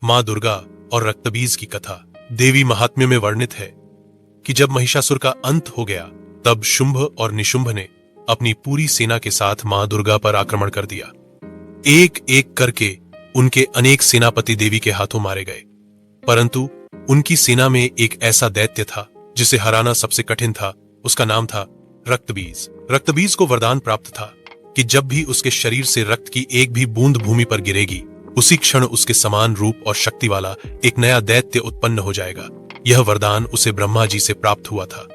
मां दुर्गा और रक्तबीज की कथा। देवी महात्म्य में वर्णित है कि जब महिषासुर का अंत हो गया तब शुंभ और निशुंभ ने अपनी पूरी सेना के साथ मां दुर्गा पर आक्रमण कर दिया। एक एक करके उनके अनेक सेनापति देवी के हाथों मारे गए, परंतु उनकी सेना में एक ऐसा दैत्य था जिसे हराना सबसे कठिन था। उसका नाम था रक्तबीज। रक्तबीज को वरदान प्राप्त था कि जब भी उसके शरीर से रक्त की एक भी बूंद भूमि पर गिरेगी, उसी क्षण उसके समान रूप और शक्ति वाला एक नया दैत्य उत्पन्न हो जाएगा। यह वरदान उसे ब्रह्मा जी से प्राप्त हुआ था।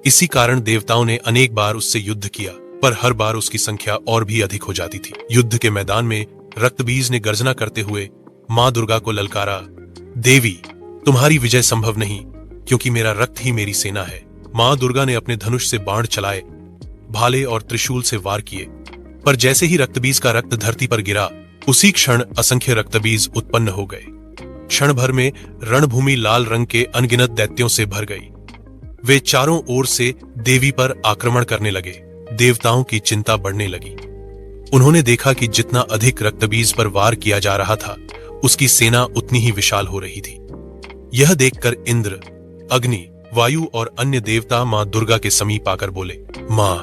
इसी कारण देवताओं ने अनेक बार उससे युद्ध किया, पर हर बार उसकी संख्या और भी अधिक हो जाती थी। युद्ध के मैदान में रक्तबीज ने गर्जना करते हुए मां दुर्गा को ललकारा, देवी, तुम्हारी विजय संभव नहीं, क्योंकि मेरा रक्त ही मेरी सेना है। मां दुर्गा ने अपने धनुष से बाण चलाए, भाले और त्रिशूल से वार किए, पर जैसे ही रक्तबीज का रक्त धरती पर गिरा, उसी क्षण असंख्य रक्तबीज उत्पन्न हो गए। क्षण भर में रणभूमि लाल रंग के अनगिनत दैत्यों से भर गई। वे चारों ओर से देवी पर आक्रमण करने लगे। देवताओं की चिंता बढ़ने लगी। उन्होंने देखा कि जितना अधिक रक्तबीज पर वार किया जा रहा था, उसकी सेना उतनी ही विशाल हो रही थी। यह देखकर इंद्र, अग्नि, वायु और अन्य देवता मां दुर्गा के समीप आकर बोले, मां,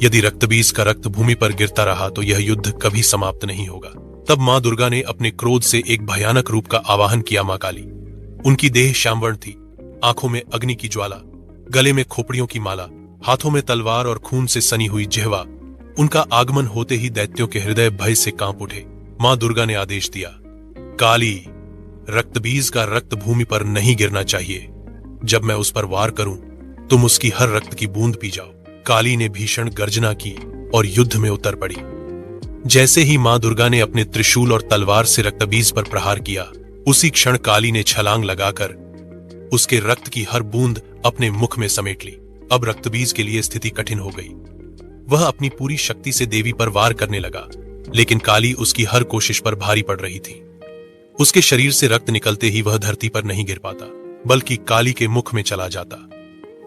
यदि रक्तबीज का रक्त भूमि पर गिरता रहा तो यह युद्ध कभी समाप्त नहीं होगा। तब मां दुर्गा ने अपने क्रोध से एक भयानक रूप का आवाहन किया। मां काली, उनकी देह श्यामवर्ण थी, आंखों में अग्नि की ज्वाला, गले में खोपड़ियों की माला, हाथों में तलवार और खून से सनी हुई जिह्वा। उनका आगमन होते ही दैत्यों के हृदय भय से कांप उठे। मां दुर्गा ने आदेश दिया, काली, रक्तबीज का रक्त भूमि पर नहीं गिरना चाहिए। जब मैं उस पर वार करूं, तुम उसकी हर रक्त की बूंद पी जाओ। काली ने भीषण गर्जना की और युद्ध में उतर पड़ी। जैसे ही मां दुर्गा ने अपने त्रिशूल और तलवार से रक्तबीज पर प्रहार किया, उसी क्षण काली ने छलांग लगाकर उसके रक्त की हर बूंद अपने मुख में समेट ली। अब रक्तबीज के लिए स्थिति कठिन हो गई। वह अपनी पूरी शक्ति से देवी पर वार करने लगा, लेकिन काली उसकी हर कोशिश पर भारी पड़ रही थी। उसके शरीर से रक्त निकलते ही वह धरती पर नहीं गिर पाता, बल्कि काली के मुख में चला जाता।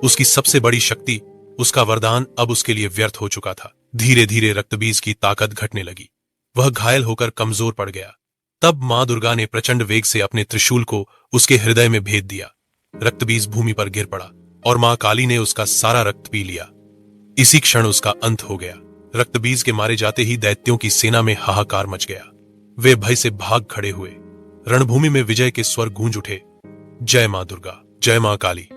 उसकी सबसे बड़ी शक्ति, उसका वरदान, अब उसके लिए व्यर्थ हो चुका था। धीरे धीरे रक्तबीज की ताकत घटने लगी। वह घायल होकर कमजोर पड़ गया। तब मां दुर्गा ने प्रचंड वेग से अपने त्रिशूल को उसके हृदय में भेद दिया। रक्तबीज भूमि पर गिर पड़ा और मां काली ने उसका सारा रक्त पी लिया। इसी क्षण उसका अंत हो गया। रक्तबीज के मारे जाते ही दैत्यों की सेना में हाहाकार मच गया। वे भय से भाग खड़े हुए। रणभूमि में विजय के स्वर गूंज उठे। जय मां दुर्गा, जय मां काली।